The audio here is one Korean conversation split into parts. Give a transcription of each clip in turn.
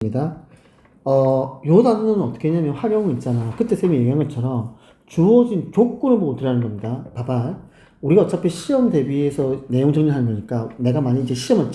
입니다. 요 단어는 어떻게 했냐면 활용은 있잖아. 그때 쌤이 얘기한 것처럼 주어진 조건을 보고 들어가는 겁니다. 봐봐. 우리가 어차피 시험 대비해서 내용 정리하는 거니까 내가 만약 이제 시험을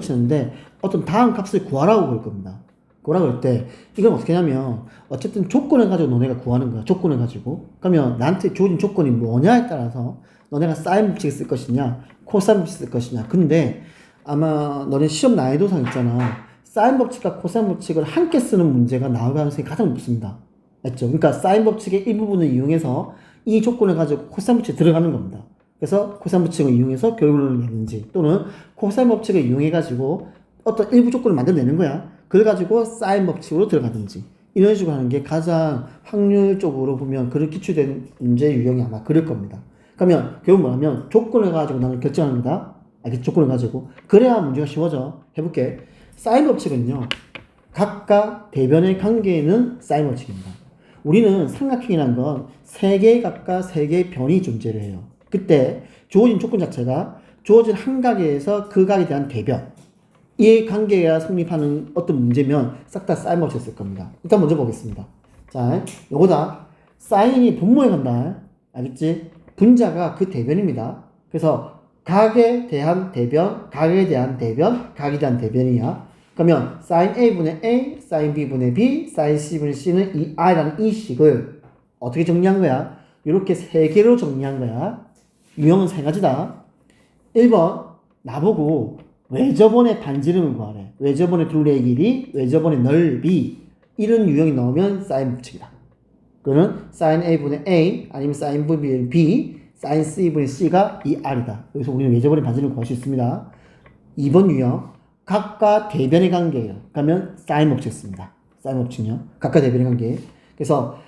치는데 어떤 다음 값을 구하라고 그럴 겁니다. 구하라고 할 때 이건 어떻게 하냐면 어쨌든 조건을 가지고 너네가 구하는 거야. 조건을 가지고. 그러면 나한테 주어진 조건이 뭐냐에 따라서 너네가 사인 법칙을 쓸 것이냐, 코사인 법칙을 쓸 것이냐. 근데 아마 너네 시험 난이도상 있잖아. 사인 법칙과 코사인 법칙을 함께 쓰는 문제가 나올 가능성이 가장 높습니다. 맞죠? 그러니까 사인 법칙의 일부분을 이용해서 이 조건을 가지고 코사인 법칙에 들어가는 겁니다. 그래서 코사인 법칙을 이용해서 결론을 내는지 또는 코사인 법칙을 이용해 가지고 어떤 일부 조건을 만들어내는 거야. 그걸 가지고 사인 법칙으로 들어가든지 이런 식으로 하는 게 가장 확률적으로 보면 그렇게 기출된 문제 유형이 아마 그럴 겁니다. 그러면 결국 뭐냐면 조건을 가지고 나는 결정합니다. 알겠지? 조건을 가지고 그래야 문제가 쉬워져. 해볼게. 사인 법칙은요, 각과 대변의 관계에는 사인 법칙입니다. 우리는 삼각형이란 건 세 개의 각과 세 개의 변이 존재를 해요. 그때 주어진 조건 자체가 주어진 한 각에서 그 각에 대한 대변, 이 관계가 성립하는 어떤 문제면 싹 다 사인 법칙을 쓸 겁니다. 일단 먼저 보겠습니다. 자, 요거다. 사인이 분모에 간다. 알겠지? 분자가 그 대변입니다. 그래서 각에 대한 대변, 각에 대한 대변, 각에 대한 대변이야. 그러면 sin A분의 A, sin B분의 B, sin C분의 C는 이 I라는 이 식을 어떻게 정리한 거야? 이렇게 세 개로 정리한 거야. 유형은 세 가지다. 1번 나보고 외접원의 반지름을 구하래. 외접원의 둘레의 길이, 외접원의 넓이 이런 유형이 나오면 sin 법칙이다. 그거는 sin A분의 A 아니면 sin B분의 B, sin C분의 C가 이 R이다. 여기서 우리는 외접원의 반지름을 구할 수 있습니다. 2번 유형 각과 대변의 관계예요. 그러면 사인 법칙 씁니다. 사인 법칙요. 각과 대변의 관계. 그래서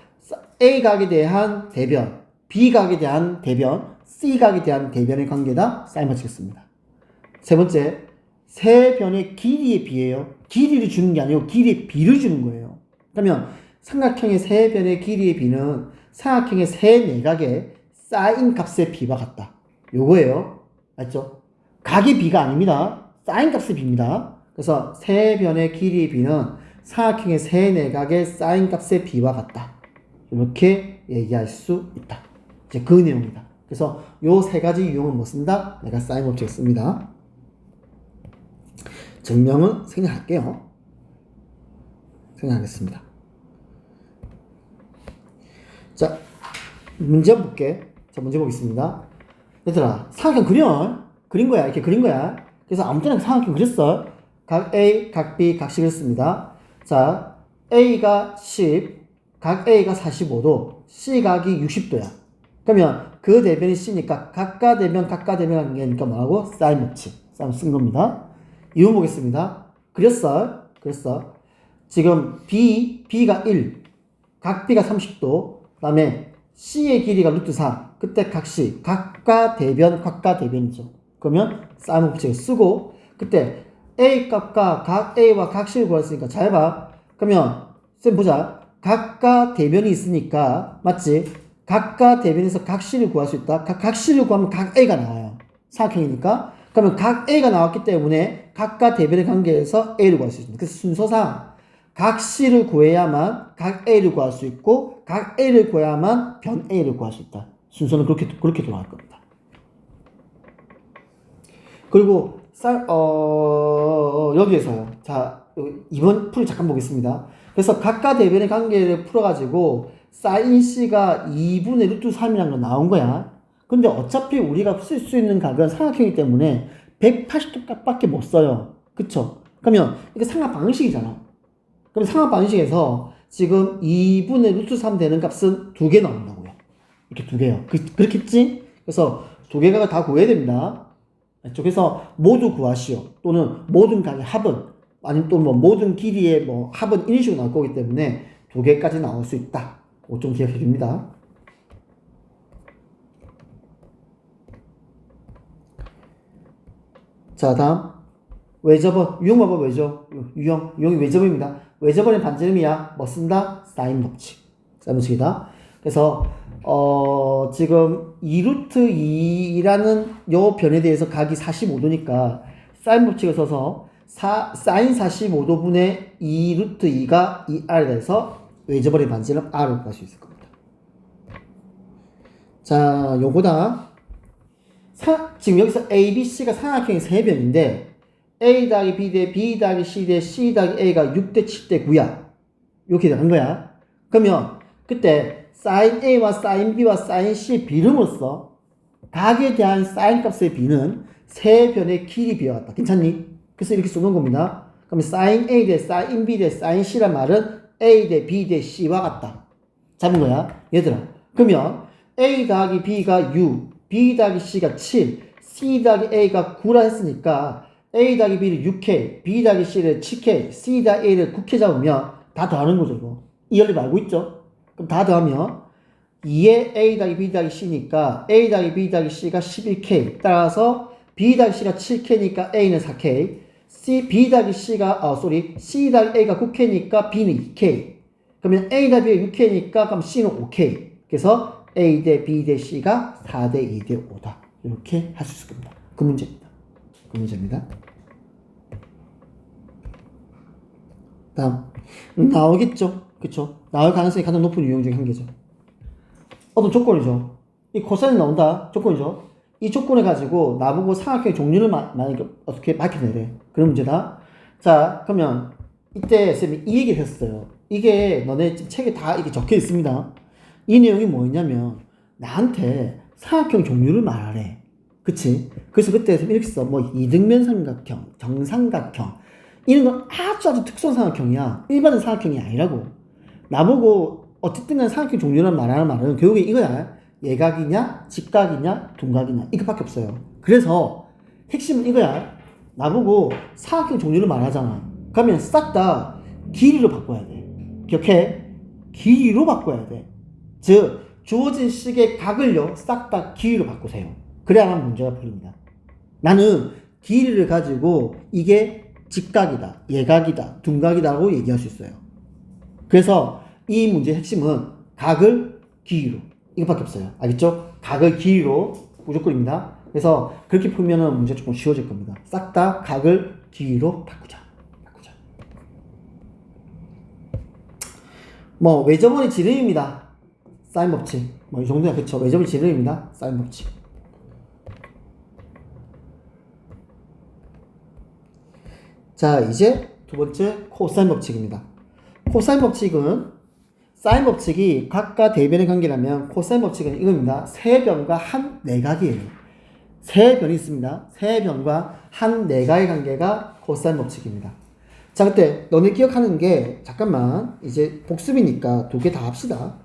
A 각에 대한 대변, B 각에 대한 대변, C 각에 대한 대변의 관계다. 사인 법칙 씁니다. 세 번째, 세 변의 길이에 비해요. 길이를 주는 게 아니고 길이의 비를 주는 거예요. 그러면 삼각형의 세 변의 길이의 비는 삼각형의 세 내각의 사인 값의 비와 같다. 요거예요. 맞죠? 각의 비가 아닙니다. 사인 값의 비입니다. 그래서 세 변의 길이의 비는 삼각형의 세 내각의 사인 값의 비와 같다. 이렇게 얘기할 수 있다. 이제 그 내용이다. 그래서 요 세 가지 유형은 뭐 쓴다? 내가 사인 법칙을 씁니다. 증명은 생략할게요. 생략하겠습니다. 자, 문제 볼게. 자, 문제 보겠습니다. 얘들아, 삼각형 그린 거야. 이렇게 그린 거야. 그래서 아무 때나 삼각형 그렸어. 각 A, 각 B, 각 C를 씁니다. 자, A가 10, 각 A가 45도, C 각이 60도야. 그러면 그 대변이 C니까 각과 대변 관계니까 뭐하고? 사인 법칙. 사인 쓴 겁니다. 이유 보겠습니다. 그렸어. 지금 B가 1, 각 B가 30도, 그 다음에 C의 길이가 루트 4. 그때 각 C, 각과 대변이죠. 그러면 사인 법칙을 쓰고, 그때 A 값과 각 A와 각 C를 구했으니까 잘 봐. 그러면 쌤 보자. 각과 대변이 있으니까 맞지? 각과 대변에서 각 C를 구할 수 있다. 각 C를 구하면 각 A가 나와요. 삼각형이니까. 그러면 각 A가 나왔기 때문에 각과 대변의 관계에서 A를 구할 수 있습니다. 그래서 순서상 각 C를 구해야만 각 A를 구할 수 있고 각 A를 구해야만 변 A를 구할 수 있다. 순서는 그렇게 돌아갈 겁니다. 그리고 여기에서요. 자, 이번 풀이 잠깐 보겠습니다. 그래서 각과 대변의 관계를 풀어가지고 사인 C가 2분의 루트 3이라는 거 나온 거야. 근데 어차피 우리가 쓸 수 있는 각은 삼각형이기 때문에 180도 값밖에 못 써요. 그쵸? 그러면 이게 삼각 방식이잖아. 그럼 삼각 방식에서 지금 2분의 루트 3 되는 값은 2개 나온다고요. 이렇게 2개요. 그렇겠지? 그래서 2개가 다 구해야 됩니다. 그래서 모두 구하시오. 또는 모든 각의 합은 아니면 또 뭐 모든 길이의 뭐 합은 이런 식으로 나올 거기 때문에 2개까지 나올 수 있다. 그거 좀 기억해 줍니다. 자, 다음 외접원 유형 봐봐. 유형이 외접원입니다. 외접원의 반지름이야. 뭐 쓴다? 사인 법칙. 사인 법칙이다. 그래서 지금 2루트 2라는 요 변에 대해서 각이 45도니까 사인 법칙을 써서 사인 45도분의 2 루트 2가 이 R에 대해서 외접원의 반지름 R을 구할 수 있을 겁니다. 자, 요거다. 지금 여기서 A, B, C가 삼각형이 3변인데 A 더하기 B 대 B 더하기 C 대 C 더하기 A가 6대 7대 9야. 이렇게 된 거야. 그러면 그때 sin A와 sin B와 sin C의 비름으로써 각에 대한 sin 값의 B는 세 변의 길이 비와 같다. 괜찮니? 그래서 이렇게 쓰는 겁니다. 그러면 sin A 대 sin B 대 sin C란 말은 A 대 B 대 C와 같다. 잡은 거야. 얘들아. 그러면 A 더하기 B가 6, B 더하기 C가 7, C 더하기 A가 9라 했으니까 A 더하기 B를 6K, B 더하기 C를 7K, C 더하기 A를 9K 잡으면 다 더하는 거죠. 이거. 이 원리 알고 있죠? 그럼 다 더하면 2에 A 더하기 B 더하기 C니까 A 더하기 B 더하기 C가 11K. 따라서 B 더하기 C가 7K니까 A는 4K. B 더하기 C가, C 더하기 A가 9K니까 B는 2K. 그러면 A 더하기 B가 6K니까 그럼 C는 5K. 그래서 A 대 B 대 C가 4대 2 대 5다. 이렇게 할 수 있을 겁니다. 그 문제입니다. 그 문제입니다. 다음. 나오겠죠? 그쵸? 나올 가능성이 가장 높은 유형 중에 한 개죠. 어떤 조건이죠. 이 코사인이 나온다. 조건이죠. 이 조건을 가지고 나보고 삼각형의 종류를 만약에 어떻게 밝혀내래. 그런 문제다. 자, 그러면 이때 쌤이 이 얘기를 했어요. 이게 너네 책에 다 이게 적혀 있습니다. 이 내용이 뭐였냐면 나한테 삼각형 종류를 말하래. 그치? 그래서 그때 쌤이 이렇게 써. 뭐 이등변 삼각형, 정삼각형 이런 건 아주 특수한 삼각형이야. 일반은 삼각형이 아니라고. 나보고 어쨌든 간 삼각형 종류를 말하는 말은 결국에 이거야. 예각이냐, 직각이냐, 둔각이냐 이것밖에 없어요. 그래서 핵심은 이거야. 나보고 삼각형 종류를 말하잖아. 그러면 싹 다 길이로 바꿔야 돼. 기억해? 길이로 바꿔야 돼. 즉 주어진 식의 각을요 싹 다 길이로 바꾸세요. 그래야만 문제가 풀립니다. 나는 길이를 가지고 이게 직각이다, 예각이다, 둔각이다라고 얘기할 수 있어요. 그래서 이 문제의 핵심은 각을 길이로 이것밖에 없어요. 알겠죠? 각을 길이로 무조건입니다. 그래서 그렇게 풀면은 문제 조금 쉬워질 겁니다. 싹 다 각을 길이로 바꾸자. 뭐 외접원의 지름입니다. 사인 법칙. 뭐 이 정도야. 그쵸? 외접원의 지름입니다. 사인 법칙. 자, 이제 두 번째 코사인 법칙입니다. 코사인 법칙은 사인 법칙이 각과 대변의 관계라면 코사인 법칙은 이겁니다. 세 변과 한 내각이에요. 세 변이 있습니다. 세 변과 한 내각의 관계가 코사인 법칙입니다. 자, 그때 너네 기억하는 게 잠깐만 이제 복습이니까 두 개 다 합시다.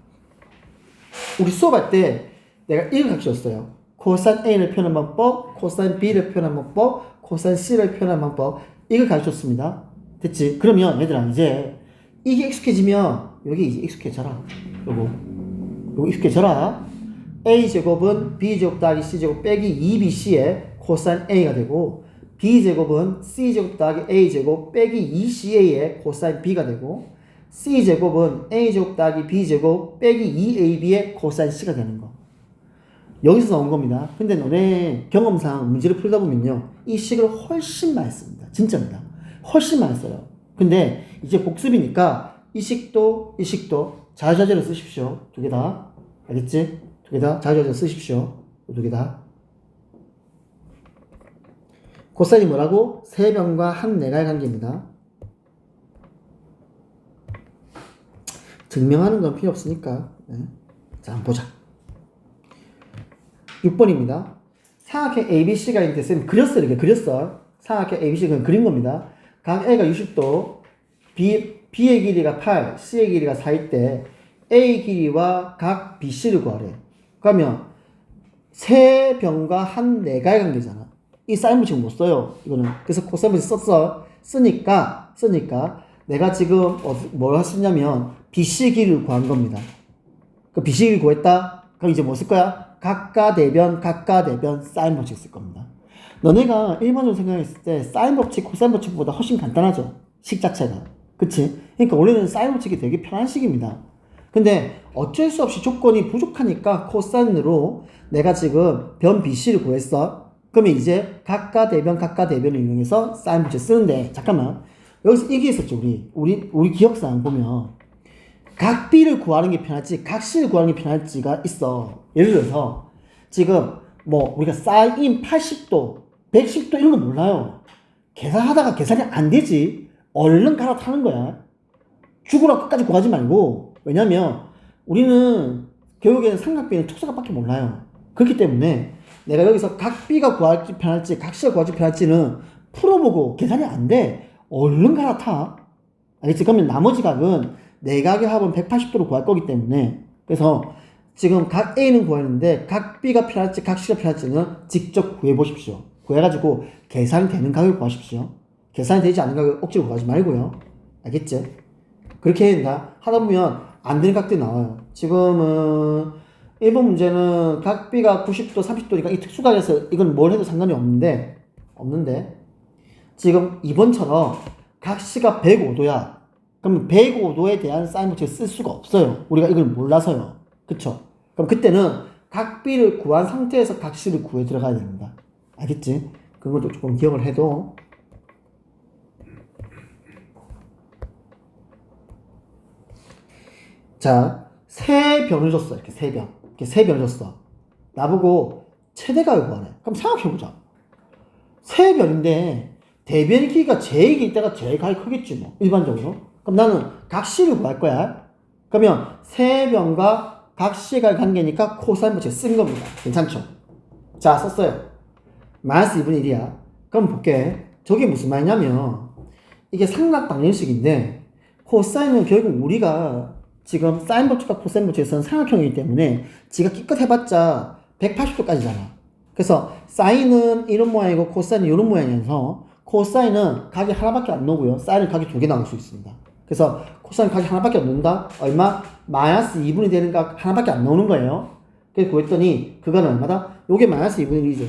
우리 수업할 때 내가 이걸 가르쳤어요. 코사인 A를 표현한 방법, 코사인 B를 표현한 방법, 코사인 C를 표현한 방법 이걸 가르쳤습니다. 됐지? 그러면 얘들아 이제 이게 익숙해지면 여기 이제 익숙해져라. 요거 익숙해져라. A제곱은 B제곱 더하기 C제곱 빼기 2BC의 코사인 A가 되고 B제곱은 C제곱 더하기 A제곱 빼기 2CA의 코사인 B가 되고 C제곱은 A제곱 더하기 B제곱 빼기 2AB의 코사인 C가 되는 거. 여기서 나온 겁니다. 근데 너네 경험상 문제를 풀다 보면요 이 식을 훨씬 많이 씁니다. 진짜입니다. 훨씬 많이 써요. 근데 이제 복습이니까 이 식도 자유자재로 쓰십시오. 두 개 다. 알겠지? 두 개 다 자유자재로 쓰십시오. 두 개 다. 코사인이 뭐라고? 세 변과 한 내각의 관계입니다. 증명하는 건 필요 없으니까. 네. 자, 한번 보자. 6번입니다. 삼각형 ABC가 있는데 쌤 그렸어. 이렇게 그렸어. 삼각형 ABC가 그린 겁니다. 각 A가 60도, B의 길이가 8, C의 길이가 4일 때 A 길이와 각 BC를 구하래. 그러면 세 변과 한 내각의 관계잖아. 이 사인 법칙 못 써요. 이거는. 그래서 코사인 법칙 쓰니까 내가 지금 뭘 할 수 있냐면 BC 길이를 구한 겁니다. 그 BC 길이 구했다? 그럼 이제 뭐 쓸 거야? 각과 대변 사인 법칙 쓸 겁니다. 너네가 일반적으로 생각했을 때 사인 법칙, 코사인 법칙보다 훨씬 간단하죠. 식 자체가. 그치? 그러니까 원래는 사인 법칙이 되게 편한 식입니다. 근데 어쩔 수 없이 조건이 부족하니까 코사인으로 내가 지금 변 BC를 구했어. 그러면 이제 각가 대변을 이용해서 사인 법칙 쓰는데, 잠깐만. 여기서 이게 있었죠, 우리 기억상 보면. 각 B를 구하는 게 편할지, 각 C를 구하는 게 편할지가 있어. 예를 들어서, 지금, 뭐, 우리가 사인 80도, 110도 이런 거 몰라요. 계산하다가 계산이 안 되지. 얼른 갈아타는 거야. 죽으라 끝까지 구하지 말고. 왜냐면, 우리는 교육에는 삼각비는 촉사각밖에 몰라요. 그렇기 때문에, 내가 여기서 각 B가 구할지 편할지, 각 C가 구할지 편할지는 풀어보고 계산이 안 돼. 얼른 갈아타. 알겠지? 그러면 나머지 각은 내각의 합은 180도로 구할 거기 때문에, 그래서 지금 각 A는 구하는데 각 B가 필요할지 각 C가 필요할지는 직접 구해보십시오. 구해가지고 계산이 되는 각을 구하십시오. 계산이 되지 않는 각을 억지로 구하지 말고요. 알겠지? 그렇게 해야 된다. 하다 보면 안 되는 각들이 나와요. 지금은 1번 문제는 각 B가 90도 30도니까 이 특수각에서 이건 뭘 해도 상관이 없는데 지금 2번처럼 각 C가 105도야. 그럼 105도에 대한 사인 법칙을 쓸 수가 없어요. 우리가 이걸 몰라서요. 그쵸? 그럼 그때는 각 B를 구한 상태에서 각 C를 구해 들어가야 됩니다. 알겠지? 그것도 조금 기억을 해도. 자, 세 변을 줬어. 이렇게 세 변. 이렇게 세 변을 줬어. 나보고 최대각을 구하래. 그럼 생각해보자. 세 변인데 대변의 길이가 제일 길 때가 제일 각이 크겠지 뭐. 일반적으로. 그럼 나는 각 C를 구할 거야. 그러면 세 변과 각 C가 관계니까 코사인 법칙 쓴 겁니다. 괜찮죠? 자, 썼어요. 마이너스 2분의 1이야. 그럼 볼게. 저게 무슨 말이냐면 이게 삼각방정식인데 코사인은 결국 우리가 지금 사인 법칙과 코사인 법칙에서는 삼각형이기 때문에 지가 기껏 해봤자 180도까지잖아. 그래서 사인은 이런 모양이고 코사인은 이런 모양이어서 코사인은 각이 하나밖에 안 나오고요. 사인은 각이 두 개 나올 수 있습니다. 그래서 코사인 각이 하나밖에 안 나온다? 얼마? 마이너스 2분이 되는 각 하나밖에 안 나오는 거예요. 그래서 구했더니 그거는 얼마다? 요게 마이너스 2분의 1이죠.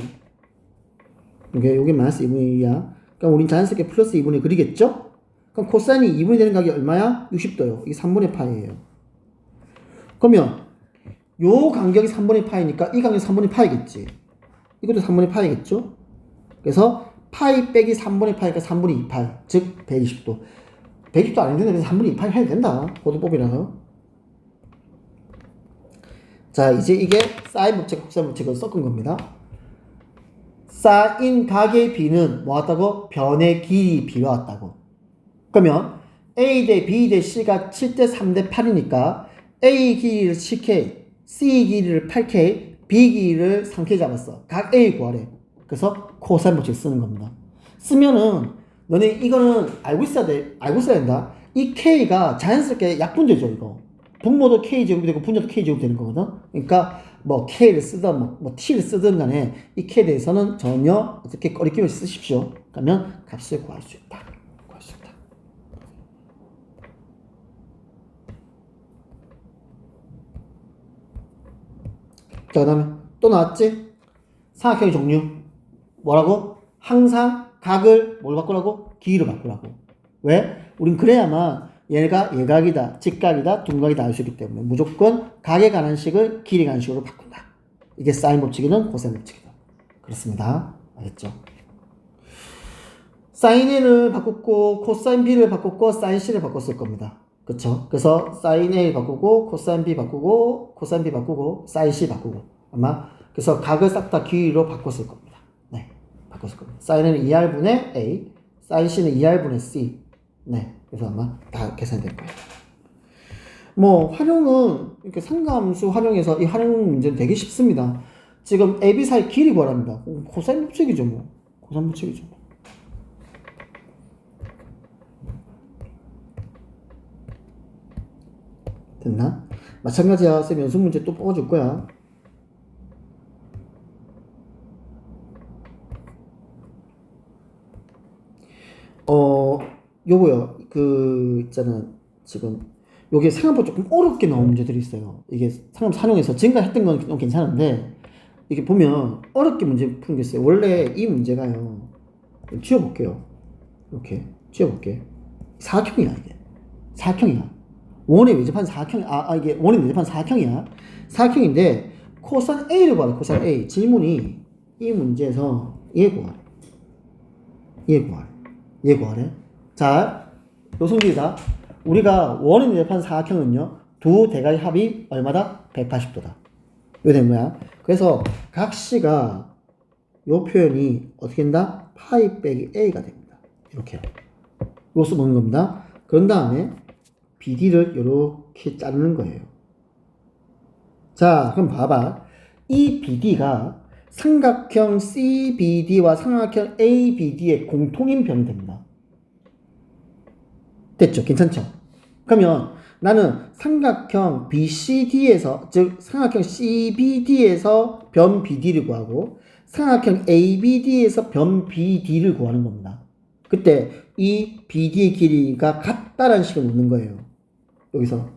요게 마이너스 2분의 1이야. 그럼 우린 자연스럽게 플러스 2분의 1 그리겠죠? 그럼 코사인이 2분이 되는 각이 얼마야? 60도요. 이게 3분의 파이예요. 그러면 요 간격이 3분의 파이니까 이 간격이 3분의 파이겠지. 이것도 3분의 파이겠죠? 그래서 파이 빼기 3분의 파이니까 3분의 2파이. 즉 120도. 120도 아닌데 그래서 3분의 2파이 해야 된다. 고도법이라서. 자, 이제 이게 사인 법칙, 코사인 법칙을 섞은 겁니다. 사인 각의 B는 뭐 왔다고? 변의 길이 B와 같다고. 그러면 A 대 B 대 C가 7대 3대 8이니까 A 길이를 7K, C 길이를 8K, B 길이를 3K 잡았어. 각 A 구하래. 그래서 코사인 법칙 쓰는 겁니다. 쓰면은 너네 이거는 알고 있어야 된다. 이 K가 자연스럽게 약분되죠, 이거. 분모도 K 제곱이 되고 분모도 K 제곱이 되는 거거든. 그러니까 뭐 K를 쓰든 뭐 T를 쓰든 간에 이 K에 대해서는 전혀 어떻게 꺼리낌 없이 쓰십시오. 그러면 값을 구할 수 있다. 자, 그 다음에 또 나왔지? 삼각형의 종류. 뭐라고? 항상 각을 뭘 바꾸라고? 길이로 바꾸라고. 왜? 우린 그래야만 얘가 예각이다, 직각이다, 둔각이다 알 수 있기 때문에 무조건 각에 관한 식을 길이에 관한 식으로 바꾼다. 이게 사인 법칙이든 코사인 법칙이든. 그렇습니다. 알겠죠? 사인 A를 바꿨고 코사인 B를 바꿨고 사인 C를 바꿨을 겁니다. 그쵸? 그래서 사인 A 바꾸고 코사인 B 바꾸고 코사인 B 바꾸고 사인 C 바꾸고 아마 그래서 각을 싹 다 길이로 바꿨을 겁니다. 네, 바꿨을 겁니다. 사인은 2R분의 A, 사인 C는 2R분의 C. 네, 그래서 아마 다 계산이 될 거예요. 뭐 활용은 이렇게 상가함수 활용해서 이 활용 문제는 되게 쉽습니다. 지금 A, B 사이 길이 구하랍니다. 코사인 법칙이죠, 뭐. 코사인 법칙이죠. 됐나? 마찬가지야. 쌤 연습 문제 또 뽑아줄 거야. 요거요. 있잖아. 지금 요게 생각보다 조금 어렵게 나온 문제들이 있어요. 이게 상담 산용에서 지금까지 했던 건 너무 괜찮은데 이게 보면 어렵게 문제 푸는 게 있어요. 원래 이 문제가요. 지워볼게요. 이렇게 지워볼게. 사각형이야 이게. 사각형이야. 원에 외접한 사각형, 이게 원에 외접한 사각형이야. 사각형인데, 코사인 A를 봐라, 코사인 A. 질문이, 이 문제에서, 얘 구하래. 얘 구하래. 얘 구하래. 자, 요성질이다. 우리가 원을 대입한 사각형은요, 두 대각의 합이 얼마다? 180도다. 이거 된 거야. 그래서 각시가 요 표현이 어떻게 된다? 파이 빼기 a가 됩니다. 이렇게요. 이거 써보는 겁니다. 그런 다음에 BD를 이렇게 자르는 거예요. 자, 그럼 봐봐. 이 BD가 삼각형 CBD와 삼각형 ABD의 공통인 변이 됩니다. 됐죠? 괜찮죠? 그러면 나는 삼각형 BCD에서, 즉 삼각형 CBD에서 변 BD를 구하고 삼각형 ABD에서 변 BD를 구하는 겁니다. 그때 이 BD의 길이가 같다라는 식을 놓는 거예요. 여기서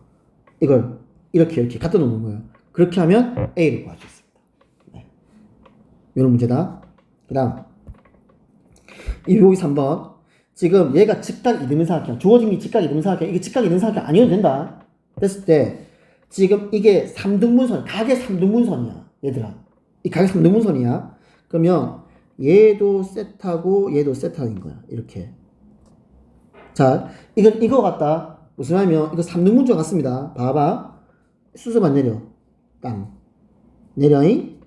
이걸 이렇게 갖다 놓는 거예요. 그렇게 하면 A를 구할 수 있습니다. 네. 이런 문제다. 그 다음 여기 3번. 지금 얘가 직각 이등변 삼각형, 주어진 게 직각 이등변 삼각형, 이게 직각 이등변 삼각형 아니어도 된다. 됐을 때 지금 이게 3등분선, 각의 3등분선이야. 얘들아, 이 각의 3등분선이야. 그러면 얘도 세타고 얘도 세타인 거야. 이렇게. 자, 이건 이거 같다. 무슨 말이면 이거 3등분조 같습니다. 봐봐. 수수만 내려. 땅. 내려잉.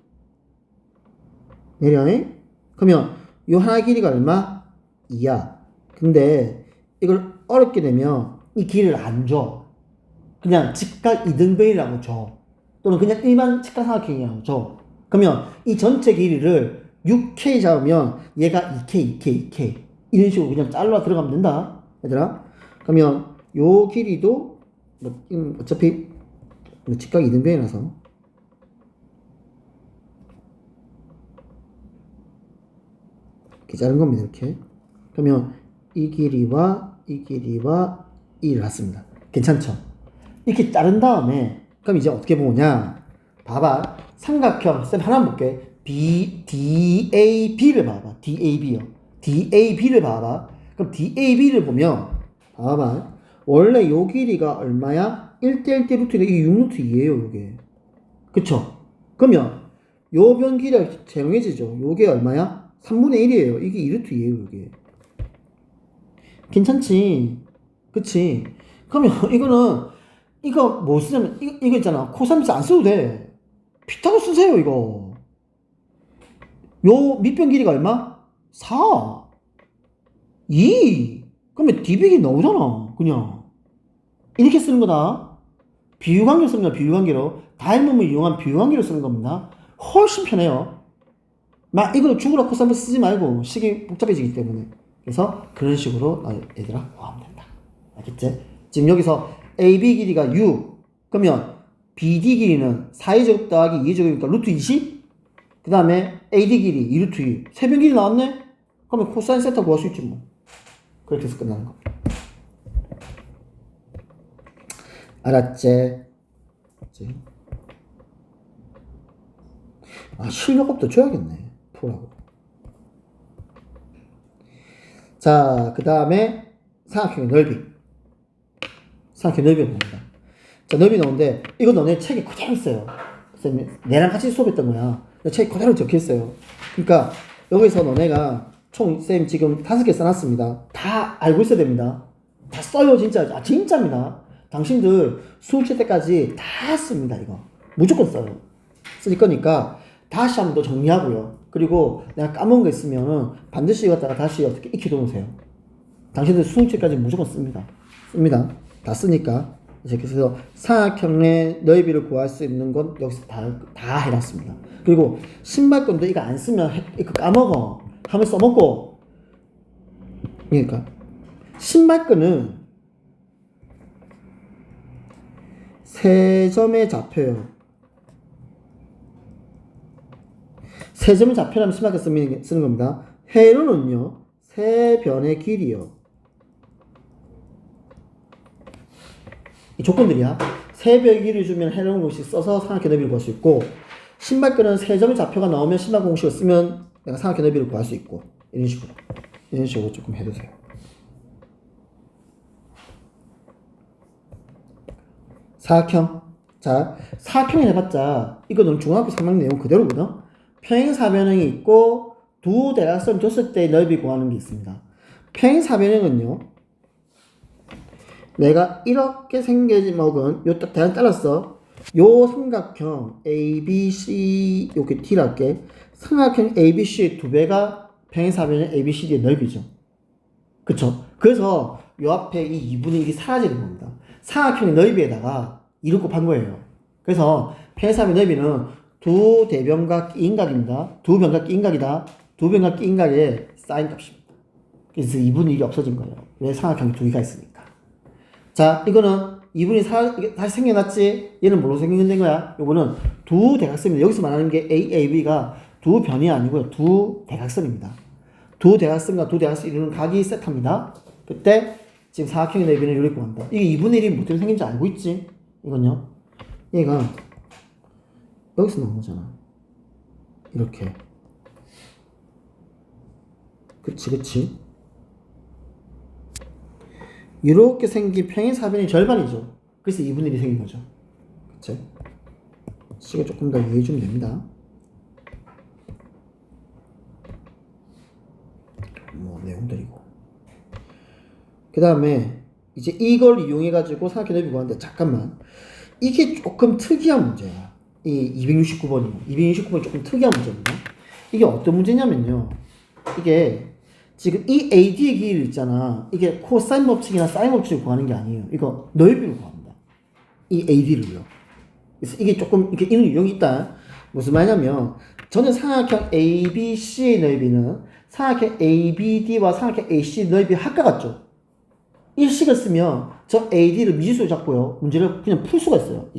내려잉. 그러면 요 하나의 길이가 얼마? 2야. 근데 이걸 어렵게 되면 이 길이를 안 줘. 그냥 직각 이등변이라고 줘. 또는 그냥 일반 직각 삼각형이라고 줘. 그러면 이 전체 길이를 6K 잡으면 얘가 2K, 2K, 2K 이런 식으로 그냥 잘라 들어가면 된다. 얘들아. 그러면 요 길이도 어차피 직각 이등변이라서 이렇게 자른 겁니다. 이렇게. 그러면 이 길이와 이 길이와 이를 같습니다. 괜찮죠? 이렇게 자른 다음에 그럼 이제 어떻게 보냐? 봐봐. 삼각형 쌤 하나 볼게. DAB를 봐봐. DAB요. DAB를 봐봐. 그럼 DAB를 보면 봐봐. 원래 요 길이가 얼마야? 1대 1대 루트인데 이게 6루트 2예요. 요게. 그쵸? 그러면 요 변 길이가 정해지죠. 요게 얼마야? 3분의 1이에요. 이게 2루트 2예요. 요게. 괜찮지? 그치? 그러면 이거는 이거 뭐 쓰냐면 이거 있잖아. 코사인스 안 써도 돼. 피타고 쓰세요. 이거 요 밑변 길이가 얼마? 4 2 그러면 DB기 나오잖아. 그냥 이렇게 쓰는 거다. 비유관계로 쓰는 거야. 비유관계로 닮음을 이용한 비유관계로 쓰는 겁니다. 훨씬 편해요. 막 이걸 죽으라 코사인스 쓰지 말고 식이 복잡해지기 때문에. 그래서 그런 식으로 얘들아 구하면 된다. 알겠지? 지금 여기서 AB 길이가 6 그러면 BD 길이는 4제곱 더하기 2제곱이니까 루트 20 그 다음에 AD 길이 2루트 2 세변 길이 나왔네? 그러면 코사인 세타 구할 수 있지 뭐. 그렇게 해서 끝나는 겁니다. 알았지? 아, 실력업도 줘야겠네. 풀하고. 자, 그 다음에 삼각형의 넓이. 삼각형 넓이 봅니다. 자, 넓이 나오는데 이거 너네 책에 그대로 있어요. 쌤이 내랑 같이 수업했던 거야. 책에 그대로 적혀있어요. 그러니까 여기서 너네가 총 쌤 지금 5개 써놨습니다. 다 알고 있어야 됩니다. 다 써요 진짜. 아, 진짜입니다. 당신들 수능 칠 때까지 다 씁니다. 이거 무조건 써요. 쓸 거니까 다시 한번 더 정리하고요. 그리고 내가 까먹은 거 있으면은 반드시 갖다가 다시 어떻게 익혀둬 놓으세요. 당신들 수능 칠까지 무조건 씁니다. 씁니다. 다 쓰니까. 그래서 삼각형의 넓이를 구할 수 있는 건 여기서 다 해놨습니다. 그리고 신발끈도 이거 안 쓰면 이거 까먹어. 한번 써먹고. 그러니까 신발끈은 세 점에 잡혀요. 세 점에 잡혀라면 신발끈 쓰는 겁니다. 회로는요 세 변의 길이요. 이 조건들이야. 세 변의 길이를 주면 해로운 공식 써서 삼각형 넓이를 구할 수 있고, 신발끈은 세 점의 좌표가 나오면 신발 공식을 쓰면 내가 삼각형 넓이를 구할 수 있고, 이런 식으로 조금 해주세요. 사각형. 자, 사각형이 해봤자 이거는 중학교 3학년 내용 그대로거든. 평행사변형이 있고 두 대각선 줬을 때 넓이 구하는 게 있습니다. 평행사변형은요, 내가 이렇게 생겨진 먹은 요 대각 잘랐어. 요 삼각형 ABC 이렇게 T라 할게. 삼각형 ABC의 두 배가 평행사변형 ABCD의 넓이죠. 그쵸? 그래서 요 앞에 이 2분의 1이 사라지는 겁니다. 삼각형의 넓이에다가 2를 곱한 거예요. 그래서 평행사변 넓이는 두 대변각 인각입니다. 두 변각 인각이다. 두 변각 인각의 사인 값입니다. 그래서 2분의 1이 없어진 거예요. 왜? 삼각형이 두 개가 있으니까. 자, 이거는 2분이 다시 생겨났지? 얘는 뭘로 생긴 거야? 요거는 두 대각선입니다. 여기서 말하는 게 AAB가 두 변이 아니고요. 두 대각선입니다. 두 대각선과 두 대각선 이루는 각이 세타입니다. 그때 지금 사각형의 넓이는 이렇게 구한다. 이게 2분의 1이 뭐 때문에 생긴지 알고 있지? 이건요. 얘가 여기서 나온 거잖아. 이렇게. 그치. 이렇게 생긴 평행사변의 절반이죠. 그래서 2분의 1이 생긴 거죠. 그치? 시간 조금 더 이해해주면 됩니다. 뭐 내용들이고. 그 다음에 이제 이걸 이용해가지고 삼각형 넓이 구하는데 잠깐만. 이게 조금 특이한 문제야. 이 269번이요. 269번이 조금 특이한 문제입니다. 이게 어떤 문제냐면요. 이게 지금 이 AD의 길이 있잖아. 이게 코사인 법칙이나 사인 법칙을 구하는 게 아니에요. 이거 넓이를 구합니다. 이 AD를요. 그래서 이게 조금 이렇게 이런 유형이 있다. 무슨 말이냐면 저는 삼각형 ABC의 넓이는 삼각형 ABD와 삼각형 AC 넓이 합과 같죠. 일식을 쓰면 저 AD를 미지수로 잡고요. 문제를 그냥 풀 수가 있어요.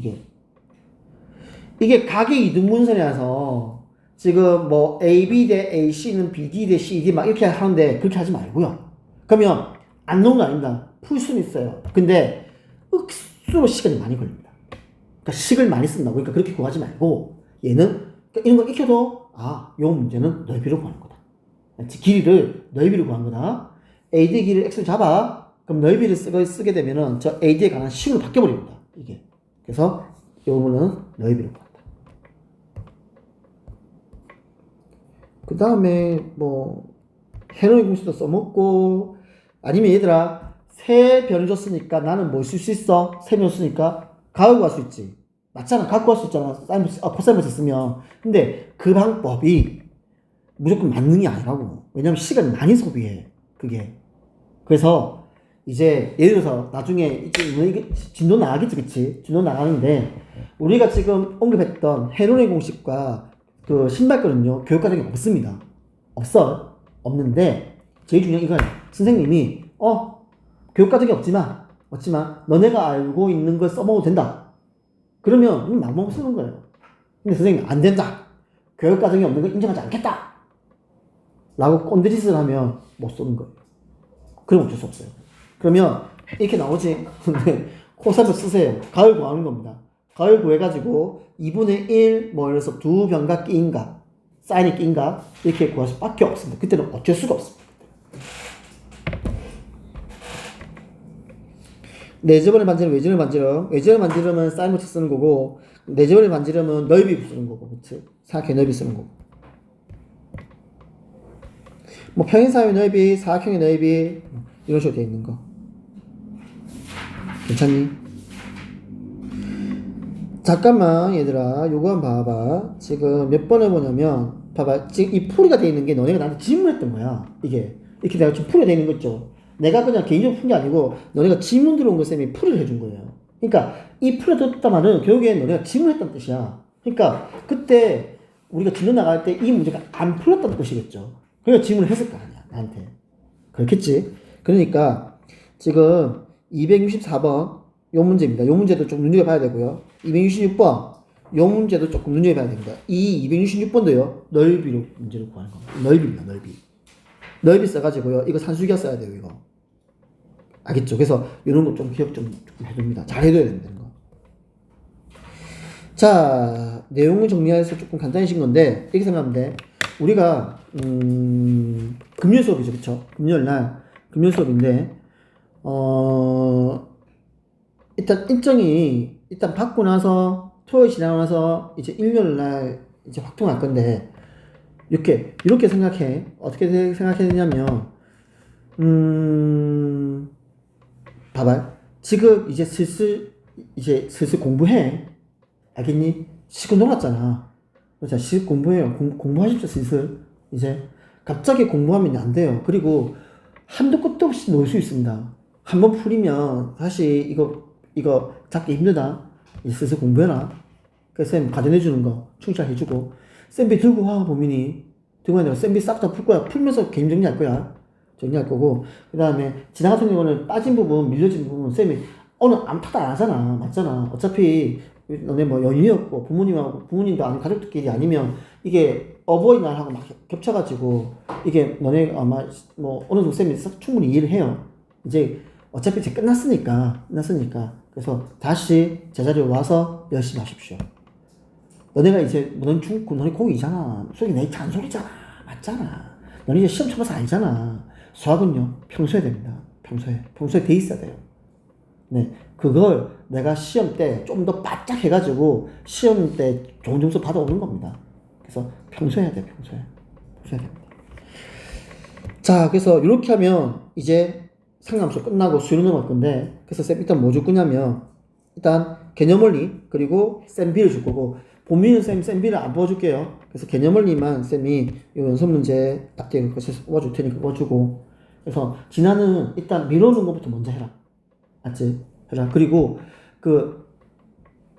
이게 각의 이등분선이라서 지금 뭐 AB 대 AC는 BD 대 CD 막 이렇게 하는데 그렇게 하지 말고요. 그러면 안 넣은 거 아닙니다. 풀 수는 있어요. 근데 억수로 시간이 많이 걸립니다. 그러니까 식을 많이 쓴다고. 그러니까 그렇게 구하지 말고 얘는 그러니까 이런 거 익혀도 요 문제는 넓이로 구하는 거다. 길이를 넓이로 구한 거다. AD 길이를 X로 잡아. 그럼 넓이를 쓰게 되면은 저 AD에 관한 식으로 바뀌어버립니다. 이게. 그래서 이 부분은 넓이로 구한다. 그 다음에 뭐 헤노이 공식도 써먹고 아니면 얘들아 세 변을 줬으니까 나는 뭘 쓸 수 있어? 세 변을 쓰니까 가을 구할 수 있지. 맞잖아. 가을 구할 수 있잖아. 코사인버스 쓰면. 근데 그 방법이 무조건 맞는 게 아니라고. 왜냐면 시간 많이 소비해. 그게. 그래서 이제 예를 들어서 나중에 이제 진도 나가겠지, 그치? 진도 나가는데 우리가 지금 언급했던 헤론의 공식과 그 신발거는요 교육과정이 없습니다. 없는데 제일 중요한 이건 선생님이 교육과정이 없지만 너네가 알고 있는 걸 써먹어도 된다. 그러면 맘먹고 쓰는 거예요. 근데 선생님 안 된다. 교육과정이 없는 걸 인정하지 않겠다. 라고 꼰대짓을 하면 못 쓰는 거예요. 그럼 어쩔 수 없어요. 그러면 이렇게 나오지. 근데 코사인을 쓰세요. 가을 구하는 겁니다. 가을 구해가지고 2분의 1 뭐 이래서 두 변각 끼인각 사인이 끼인각 이렇게 구할 수밖에 없습니다. 그때는 어쩔 수가 없습니다. 내접원을 만지면 외접을 만지려면 사인 법칙 쓰는 거고 내접원을 만지려면 넓이 쓰는 거고 그치? 사각형 넓이 쓰는 거고 뭐 평행사의 넓이, 사각형의 넓이 이런 식으로 되어 있는 거 괜찮니? 잠깐만 얘들아 요거 한번 봐봐. 지금 몇 번 해보냐면 봐봐 지금 이 풀이가 되어 있는 게 너네가 나한테 질문했던 거야. 이게 이렇게 내가 좀 풀이가 되어 있는 거 있죠. 내가 그냥 개인적으로 푼 게 아니고 너네가 질문 들어온 거 쌤이 풀이를 해준 거예요. 그러니까 이 풀이 들었단 말은 결국엔 너네가 질문했다는 뜻이야. 그러니까 그때 우리가 질문 나갈 때 이 문제가 안 풀렸다는 뜻이겠죠. 그러니까 질문을 했을 거 아니야 나한테. 그렇겠지. 그러니까 지금 264번 요 문제입니다. 요 문제도 좀 눈여겨봐야 되고요. 266번 요 문제도 조금 눈여겨봐야 됩니다. 이 266번도요 넓이로 문제를 구하는 겁니다. 넓이입니다. 넓이 써가지고요 이거 산수기하 써야 돼요. 이거 알겠죠? 그래서 이런 거 좀 기억 좀 해둡니다. 잘 해둬야 됩니다. 이거. 자 내용을 정리해서 조금 간단해진 건데 이렇게 생각하면 돼. 우리가 금요일 수업이죠. 그쵸? 금요일 수업인데 일단 일정이 일단 받고 나서 토요일 지나고 나서 이제 일요일 날 이제 확통할 건데 이렇게 생각해. 어떻게 생각했냐면, 봐봐. 지금 이제 슬슬 공부해. 알겠니? 시간 놀았잖아. 자, 시간 공부해요. 공부하십시오, 슬슬. 이제. 갑자기 공부하면 안 돼요. 그리고 한도 끝도 없이 놀 수 있습니다. 한번 풀리면 사실 이거 잡기 힘들다. 이제 슬슬 공부해라. 그래서 쌤 가져내주는 거 충실해주고 쌤비 들고 와 범인이 들고 와서 쌤비 싹 다 풀 거야. 풀면서 개인 정리할 거야. 정리할 거고 그 다음에 지나 같은 경우는 빠진 부분 밀려진 부분 쌤이 오늘 아무것도 안 하잖아. 맞잖아. 어차피 너네 뭐 연휴였고 부모님도 아닌 가족들끼리 아니면 이게 어버이날하고 막 겹쳐가지고 이게 너네 아마 뭐 어느 정도 쌤이 충분히 이해를 해요. 어차피 이제 끝났으니까 그래서 다시 제자리에 와서 열심히 하십시오. 너네가 이제 너네 고2잖아. 속이 내 잔소리잖아. 맞잖아. 너네 이제 시험 쳐봐서 알잖아. 수학은요 평소에 됩니다. 평소에 돼 있어야 돼요. 네, 그걸 내가 시험 때 좀 더 바짝 해가지고 시험 때 좋은 점수 받아오는 겁니다. 그래서 평소에 해야 돼요. 평소에 됩니다. 자, 그래서 이렇게 하면 이제 상함수 끝나고 수능 넘어갈 건데, 그래서 쌤 일단 뭐 줄 거냐면 일단 개념원리 그리고 쌤비를 줄 거고 본민은 쌤비를 안 뽑아줄게요. 그래서 개념원리만 쌤이 이 연습 문제 딱 되는 거 뽑아줄 테니까 뽑아주고, 그래서 진화는 일단 미뤄놓은 것부터 먼저 해라. 맞지? 해라. 그리고 그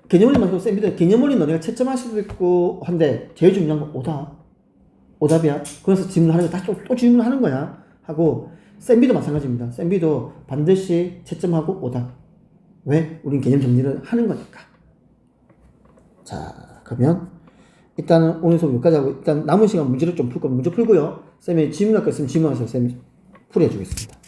개념원리만 해도 쌤비들 개념원리 너네가 채점할 수도 있고 한데 제일 중요한 건 오답이야. 그래서 질문하는 거 다시 또 질문하는 거야. 하고 쌤비도 마찬가지입니다. 쌤비도 반드시 채점하고 오답. 왜? 우린 개념 정리를 하는 거니까. 자, 그러면 일단은 오늘 수업 여기까지 하고 일단 남은 시간 문제를 좀 풀 거면 문제 풀고요. 쌤이 질문할 거 있으면 질문하세요. 쌤이 풀이해 주겠습니다.